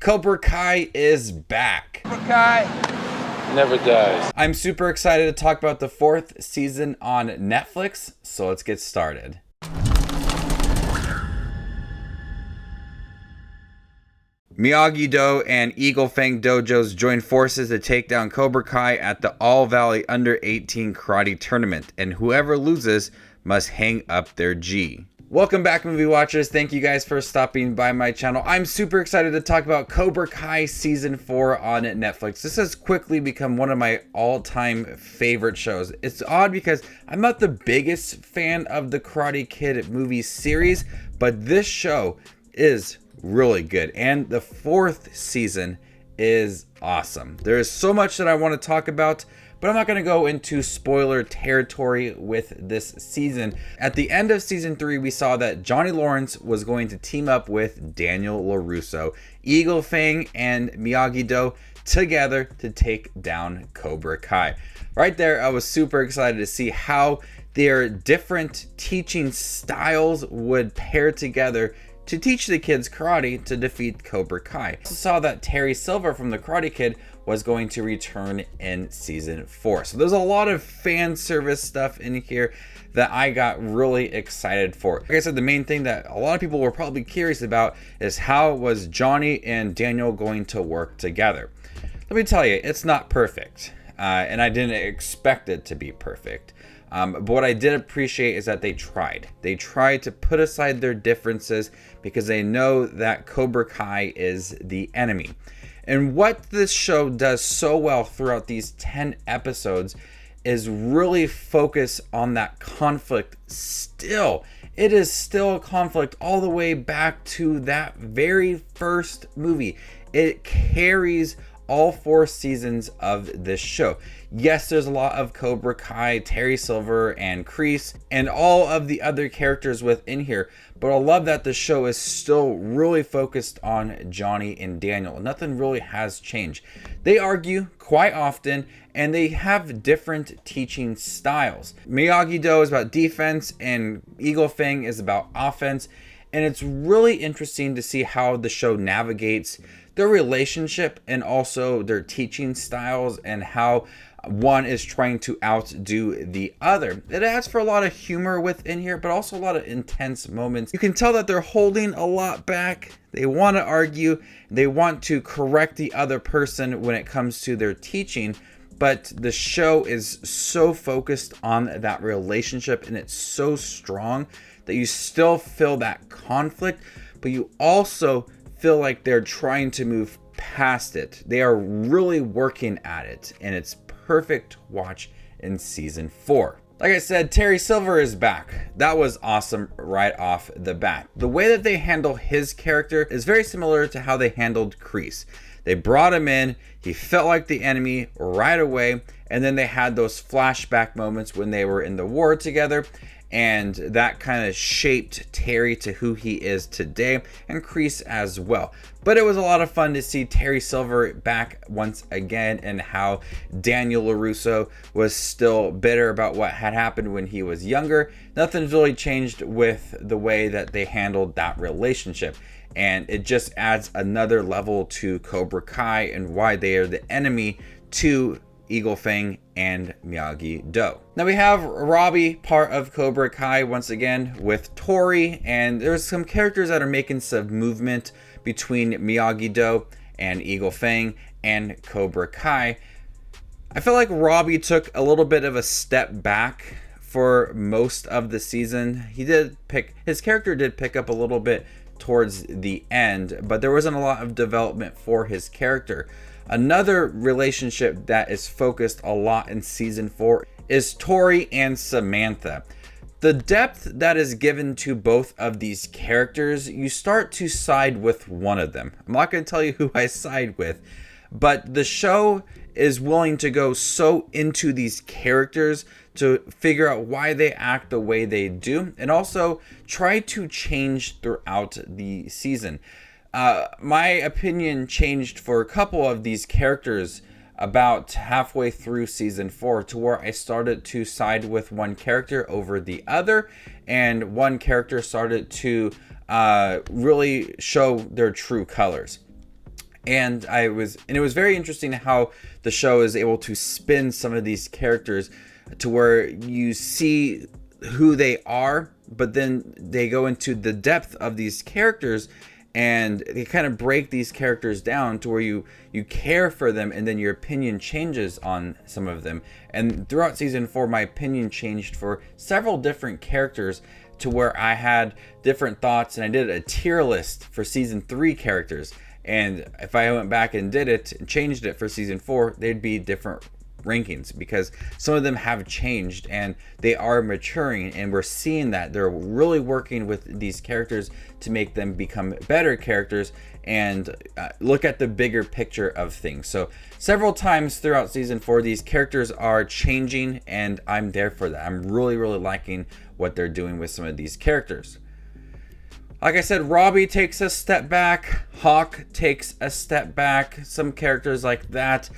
Cobra Kai is back. Cobra Kai never dies. I'm super excited to talk about the 4th season on Netflix, so let's get started. Miyagi-Do and Eagle Fang dojos join forces to take down Cobra Kai at the All Valley Under 18 Karate Tournament, and whoever loses must hang up their gi. Welcome back, movie watchers. Thank you guys for stopping by my channel. I'm super excited to talk about Cobra Kai Season 4 on Netflix. This has quickly become one of my all-time favorite shows. It's odd because I'm not the biggest fan of the Karate Kid movie series, but this show is really good, and the 4th season is awesome. There is so much that I want to talk about, but I'm not going to go into spoiler territory with this season. At the end of season 3, we saw that Johnny Lawrence was going to team up with Daniel LaRusso, Eagle Fang, and Miyagi-Do together to take down Cobra Kai. Right there, I was super excited to see how their different teaching styles would pair together to teach the kids karate to defeat Cobra Kai. I also saw that Terry Silver from the Karate Kid was going to return in season 4. So there's a lot of fan service stuff in here that I got really excited for. Like I said, the main thing that a lot of people were probably curious about is how was Johnny and Daniel going to work together. Let me tell you, it's not perfect. And I didn't expect it to be perfect. But what I did appreciate is that they tried. They tried to put aside their differences because they know that Cobra Kai is the enemy. And what this show does so well throughout these 10 episodes is really focus on that conflict still. It is still a conflict all the way back to that very first movie. It carries all 4 seasons of this show. Yes, there's a lot of Cobra Kai, Terry Silver, and Kreese, and all of the other characters within here, but I love that the show is still really focused on Johnny and Daniel. Nothing really has changed. They argue quite often, and they have different teaching styles. Miyagi-Do is about defense, and Eagle Fang is about offense, and it's really interesting to see how the show navigates their relationship and also their teaching styles and how one is trying to outdo the other. It adds for a lot of humor within here, but also a lot of intense moments. You can tell that they're holding a lot back. They want to argue. They want to correct the other person when it comes to their teaching. But the show is so focused on that relationship, and it's so strong that you still feel that conflict, but you also feel like they're trying to move past it. They are really working at it, and it's perfect watch in season 4. Like I said, Terry Silver is back. That was awesome right off the bat. The way that they handle his character is very similar to how they handled Kreese. They brought him in, he felt like the enemy right away, and then they had those flashback moments when they were in the war together, and that kind of shaped Terry to who he is today, and Kreese as well. But it was a lot of fun to see Terry Silver back once again, and how Daniel LaRusso was still bitter about what had happened when he was younger. Nothing's really changed with the way that they handled that relationship, and it just adds another level to Cobra Kai and why they are the enemy to Eagle Fang and Miyagi-Do. Now we have Robby, part of Cobra Kai, once again with Tori, and there's some characters that are making some movement between Miyagi-Do and Eagle Fang and Cobra Kai. I feel like Robby took a little bit of a step back for most of the season. His character did pick up a little bit towards the end, but there wasn't a lot of development for his character. Another relationship that is focused a lot in season 4 is Tori and Samantha. The depth that is given to both of these characters, you start to side with one of them. I'm not going to tell you who I side with, but the show is willing to go so into these characters to figure out why they act the way they do, and also try to change throughout the season. My opinion changed for a couple of these characters about halfway through season 4, to where I started to side with one character over the other, and one character started to really show their true colors. And it was very interesting how the show is able to spin some of these characters to where you see who they are, but then they go into the depth of these characters and they kind of break these characters down to where you care for them, and then your opinion changes on some of them. And throughout season 4, my opinion changed for several different characters to where I had different thoughts, and I did a tier list for season 3 characters. And if I went back and did it and changed it for season 4, they'd be different rankings, because some of them have changed and they are maturing, and we're seeing that they're really working with these characters to make them become better characters and look at the bigger picture of things. So several times throughout season 4, these characters are changing, and I'm there for that. I'm really liking what they're doing with some of these characters. Like I said, Robby takes a step back, Hawk takes a step back. Some characters like that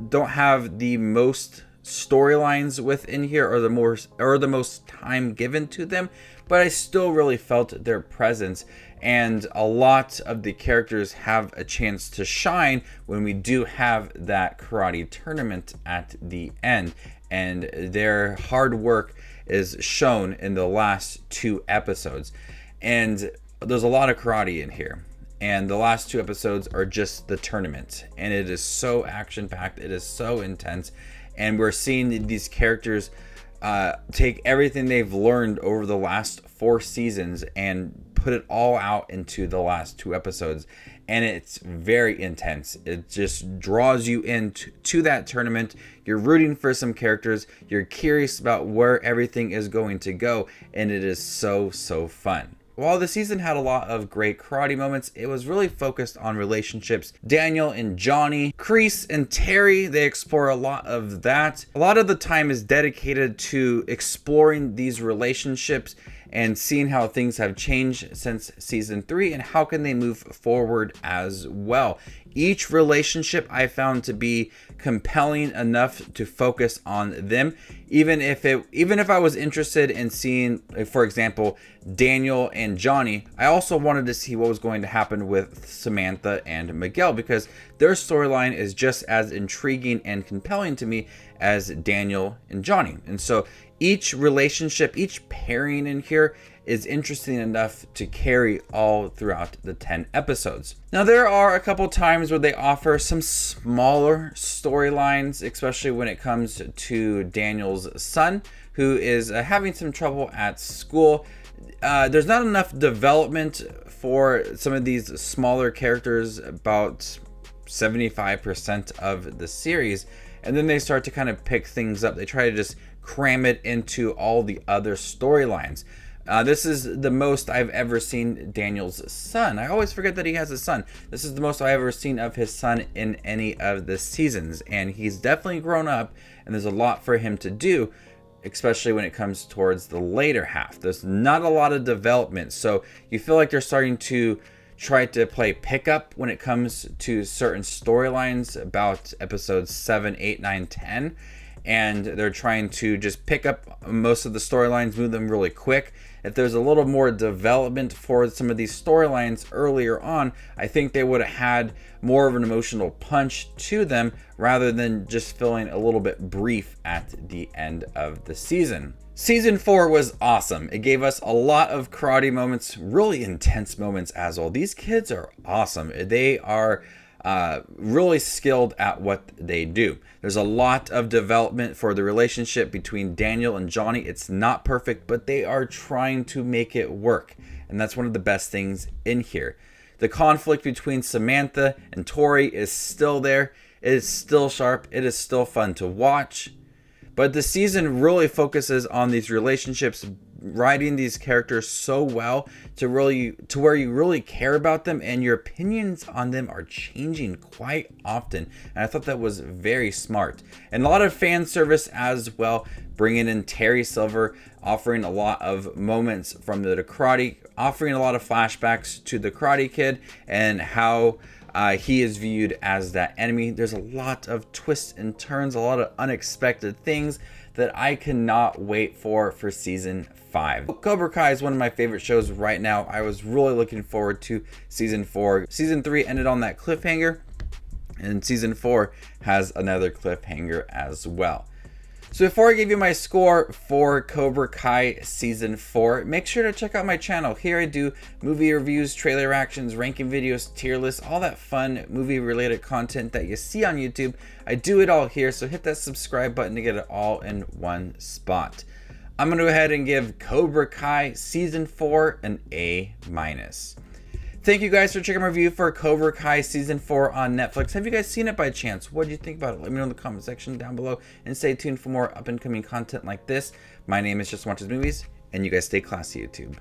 don't have the most storylines within here, or the most time given to them, but I still really felt their presence, and a lot of the characters have a chance to shine when we do have that karate tournament at the end, and their hard work is shown in the last 2 episodes. And there's a lot of karate in here, and the last 2 episodes are just the tournament, and it is so action-packed, it is so intense, and we're seeing these characters take everything they've learned over the last 4 seasons and put it all out into the last 2 episodes, and it's very intense. It just draws you into that tournament. You're rooting for some characters, you're curious about where everything is going to go, and it is so fun. While the season had a lot of great karate moments, it was really focused on relationships. Daniel and Johnny, Kreese and Terry, they explore a lot of that. A lot of the time is dedicated to exploring these relationships and seeing how things have changed since season 3 and how can they move forward as well. Each relationship I found to be compelling enough to focus on them, even if I was interested in seeing, for example, Daniel and Johnny, I also wanted to see what was going to happen with Samantha and Miguel, because their storyline is just as intriguing and compelling to me as Daniel and Johnny. And so each relationship, each pairing in here is interesting enough to carry all throughout the 10 episodes. Now, there are a couple times where they offer some smaller storylines, especially when it comes to Daniel's son, who is having some trouble at school. There's not enough development for some of these smaller characters, about 75% of the series, and then they start to kind of pick things up. They try to just cram it into all the other storylines. This is the most I've ever seen Daniel's son. I always forget that he has a son. This is the most I've ever seen of his son in any of the seasons, and he's definitely grown up, and there's a lot for him to do, especially when it comes towards the later half. There's not a lot of development, so you feel like they're starting to try to play pickup when it comes to certain storylines about episodes 7, 8, 9, 10, and they're trying to just pick up most of the storylines, move them really quick. If there's a little more development for some of these storylines earlier on, I think they would have had more of an emotional punch to them rather than just feeling a little bit brief at the end of the season. Season 4 was awesome. It gave us a lot of karate moments, really intense moments as well. These kids are awesome. They are really skilled at what they do. There's a lot of development for the relationship between Daniel and Johnny. It's not perfect, but they are trying to make it work, and that's one of the best things in here. The conflict between Samantha and Tori is still there. It is still sharp. It is still fun to watch. But the season really focuses on these relationships, writing these characters so well to where you really care about them, and your opinions on them are changing quite often. And I thought that was very smart. And a lot of fan service as well, bringing in Terry Silver, offering a lot of moments from the karate, offering a lot of flashbacks to the Karate Kid and how he is viewed as that enemy. There's a lot of twists and turns, a lot of unexpected things that I cannot wait for season 5. Cobra Kai is one of my favorite shows right now. I was really looking forward to season 4. Season 3 ended on that cliffhanger, and season 4 has another cliffhanger as well. So before I give you my score for Cobra Kai Season 4, make sure to check out my channel. Here I do movie reviews, trailer reactions, ranking videos, tier lists, all that fun movie related content that you see on YouTube. I do it all here, so hit that subscribe button to get it all in one spot. I'm going to go ahead and give Cobra Kai Season 4 an A-. Thank you guys for checking my review for Cobra Kai Season 4 on Netflix. Have you guys seen it by chance? What do you think about it? Let me know in the comment section down below, and stay tuned for more up and coming content like this. My name is Just Watches Movies, and you guys stay classy, YouTube.